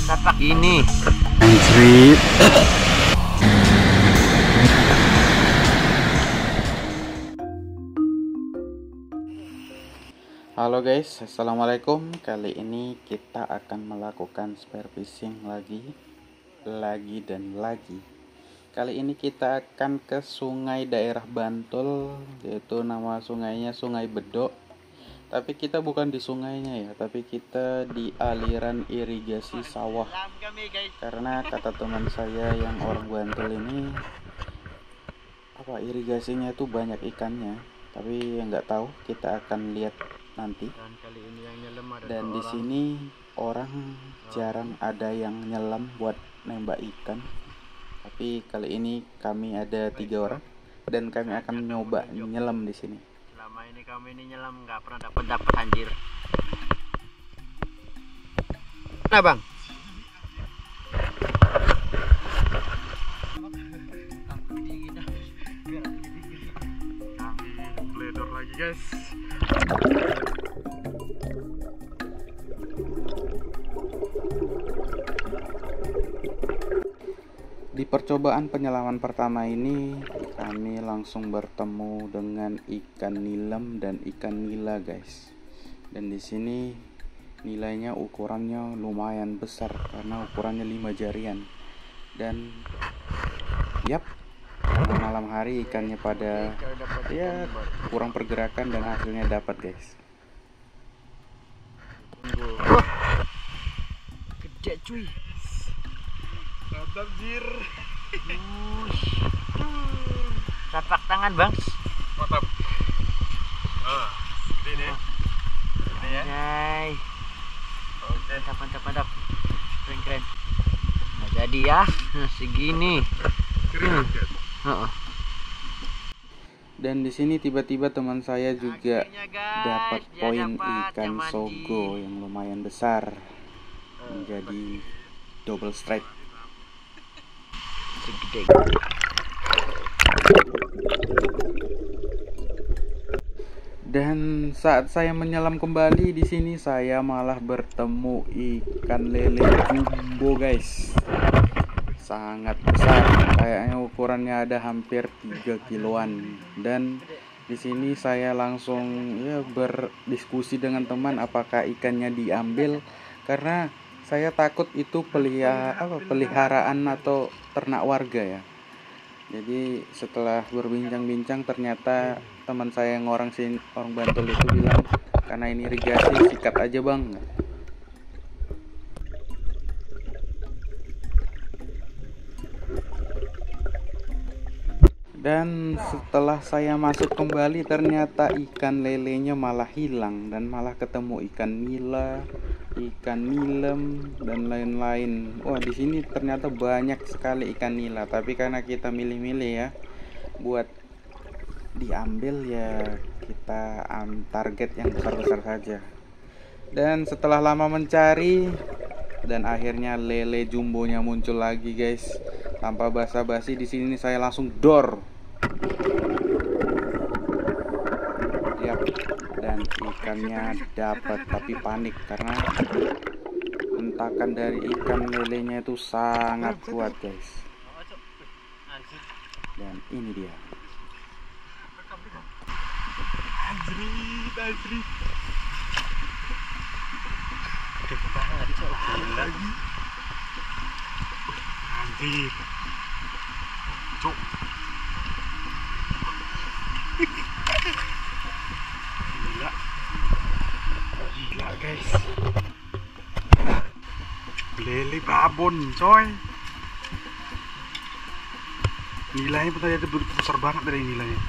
Tapak ini. Anjrit. Halo guys, assalamualaikum. Kali ini kita akan melakukan spear fishing lagi dan lagi. Kali ini kita akan ke sungai daerah Bantul, yaitu nama sungainya Sungai Bedok. Tapi kita bukan di sungainya ya, tapi kita di aliran irigasi sawah. Karena kata teman saya yang orang Bantul ini, irigasinya itu banyak ikannya. Tapi nggak tahu, kita akan lihat nanti. Dan di sini orang jarang ada yang nyelam buat nembak ikan. Tapi kali ini kami ada 3 orang dan kami akan nyoba nyelam di sini. Selama ini kami ini nyelam nggak pernah dapat anjir. Nah bang. Kami ledor lagi guys. Di percobaan penyelaman pertama ini kami langsung bertemu dengan ikan nilem dan ikan nila guys. Dan di sini nilainya ukurannya lumayan besar karena ukurannya 5 jarian. Dan karena malam hari ikannya pada kurang pergerakan dan hasilnya dapat guys. Gede cuy. Mantap jir. Tapak tangan bang. Mantap. Ini ya. Ini ya. Hai. Oke. Mantap. Keren. Nah jadi ya segini. Keren guys. Dan di sini tiba-tiba teman saya juga Akhirnya, guys, dapat dia poin dapat ikan yang mandi. sogo yang lumayan besar, menjadi double strike. Segede. Dan saat saya menyelam kembali di sini saya malah bertemu ikan lele jumbo guys. Sangat besar, kayaknya ukurannya ada hampir 3 kiloan. Dan di sini saya langsung berdiskusi dengan teman apakah ikannya diambil, karena saya takut itu peliharaan atau ternak warga ya. Jadi setelah berbincang-bincang ternyata teman saya yang orang Bantul itu bilang karena ini irigasi sikat aja bang. Dan setelah saya masuk kembali ternyata ikan lelenya malah hilang dan malah ketemu ikan nila, ikan nilem dan lain-lain. Wah, di sini ternyata banyak sekali ikan nila, tapi karena kita milih-milih ya buat diambil ya kita target yang besar-besar saja. Dan setelah lama mencari dan akhirnya lele jumbonya muncul lagi guys. Tanpa basa-basi di sini saya langsung dor. Dan ikannya dapat, tapi panik karena hentakan dari ikan lelenya itu sangat kuat guys. Dan ini dia. Anjrit. Gede banget Lagi. Anjir. Cuk. Gila guys. Lele babon coy. Nilainya pun tadi ada besar banget dari nilainya.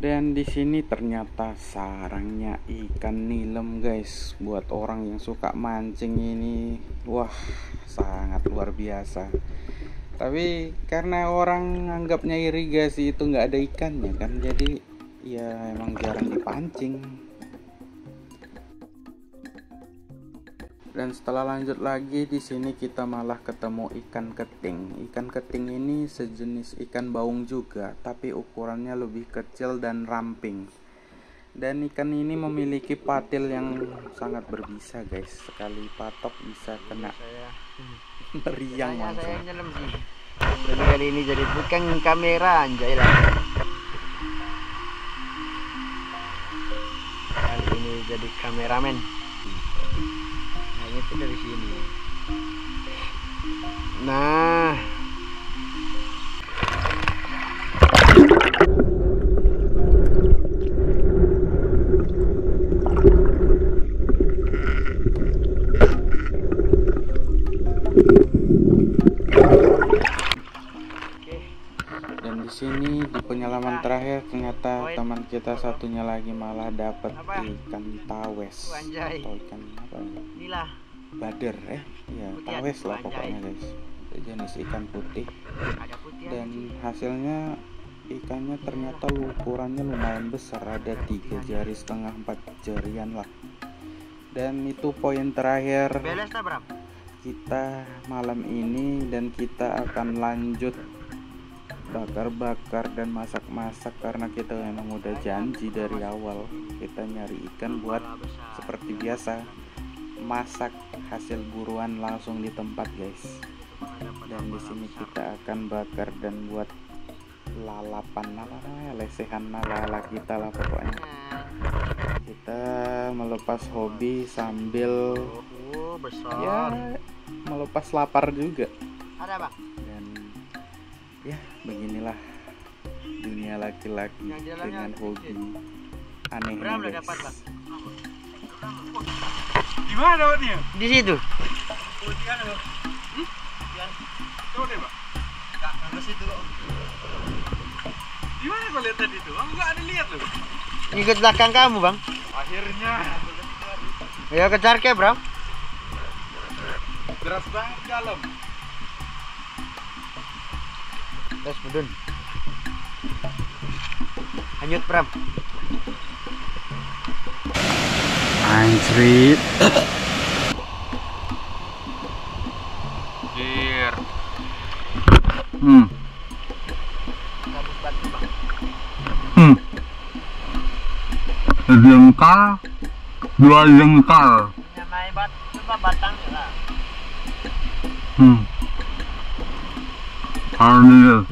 Dan di sini ternyata sarangnya ikan nilem guys. Buat orang yang suka mancing ini, wah sangat luar biasa. Tapi karena orang anggapnya irigasi itu nggak ada ikannya kan, jadi ya emang jarang dipancing. Dan setelah lanjut lagi di sini kita malah ketemu ikan keting. Ikan keting ini sejenis ikan baung juga, tapi ukurannya lebih kecil dan ramping. Dan ikan ini memiliki patil yang sangat berbisa guys. Sekali patok bisa kena meriang Saya langsung. nyelam sih. Jadi kali ini jadi bukan kamera anjay lah. Kali ini jadi kameramen. Nah, itu dari sini. Nah, Dan di sini di penyelaman terakhir ternyata teman kita satunya lagi malah dapat ikan tawes Anjay. atau ikan apa? inilah Bader ya Putihan, tawes lah anjay. pokoknya guys. Jenis ikan putih. ada putih Dan hasilnya ikannya ternyata ukurannya lumayan besar, ada 3 jari setengah 4 jarian lah. Dan itu poin terakhir beles tak Bram? kita malam ini, dan kita akan lanjut bakar-bakar dan masak-masak karena kita memang udah janji dari awal kita nyari ikan buat seperti biasa masak hasil buruan langsung di tempat guys. Dan di sini kita akan bakar dan buat lalapan lesehan lala kita lah pokoknya. Kita melepas hobi sambil Besar. ya melepas lapar juga. Ada Bang? Dan ya beginilah dunia laki-laki Yang jalannya dengan hobi aneh Bram udah guys. dapat Bang? Di mana dapatnya? Di situ. Oh, di mana, Bang? Coba deh, Pak. Ke situ kok. Di mana kau lihat tadi tuh? Aku nggak ada lihat loh. Ikut belakang kamu Bang. Akhirnya Ya kejar ke Bram. deras banget dalam. Terus bedun. Hanyut Bram. Anjrit. Jir. Kabut batu Bang. Jengkal, 2 jengkal. Nyamai coba batang lah. Harnil.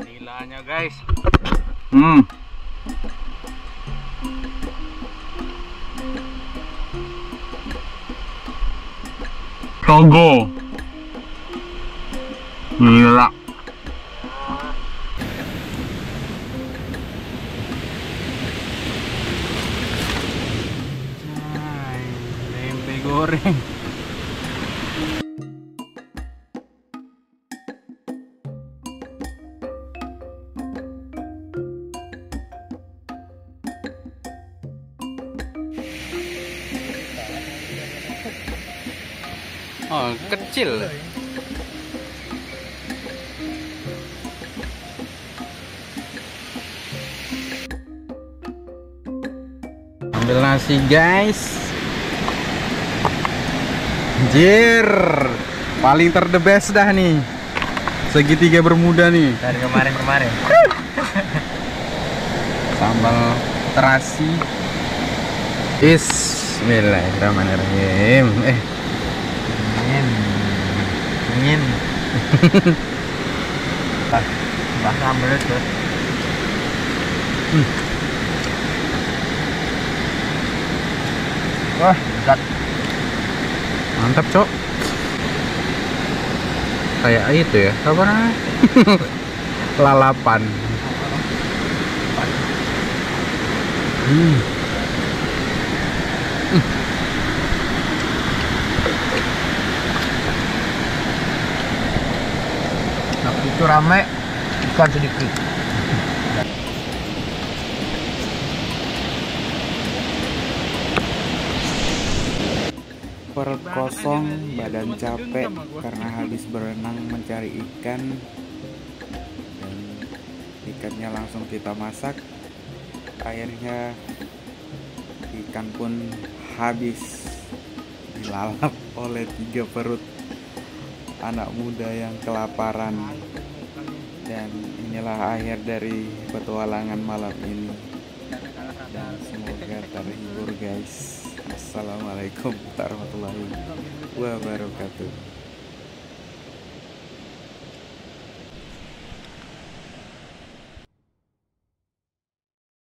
Gilanya guys. Togo. Gila. Tempe goreng. Oh, kecil. Ambil nasi, guys. Anjir. Paling the best dah nih. Segitiga bermuda nih. Dari kemarin. Sambal terasi. Bismillahirrahmanirrahim. Ingin. Bah sambal itu. Wah, berat. Mantap, Cok. Kayak itu ya, apa namanya? Lalapan. Nah, itu rame, bukan sedikit. Perut kosong, badan capek karena habis berenang mencari ikan. Dan ikannya langsung kita masak. Akhirnya ikan pun habis dilalap oleh 3 perut anak muda yang kelaparan. Dan inilah akhir dari petualangan malam ini, dan semoga terhibur guys. Assalamualaikum warahmatullahi wabarakatuh.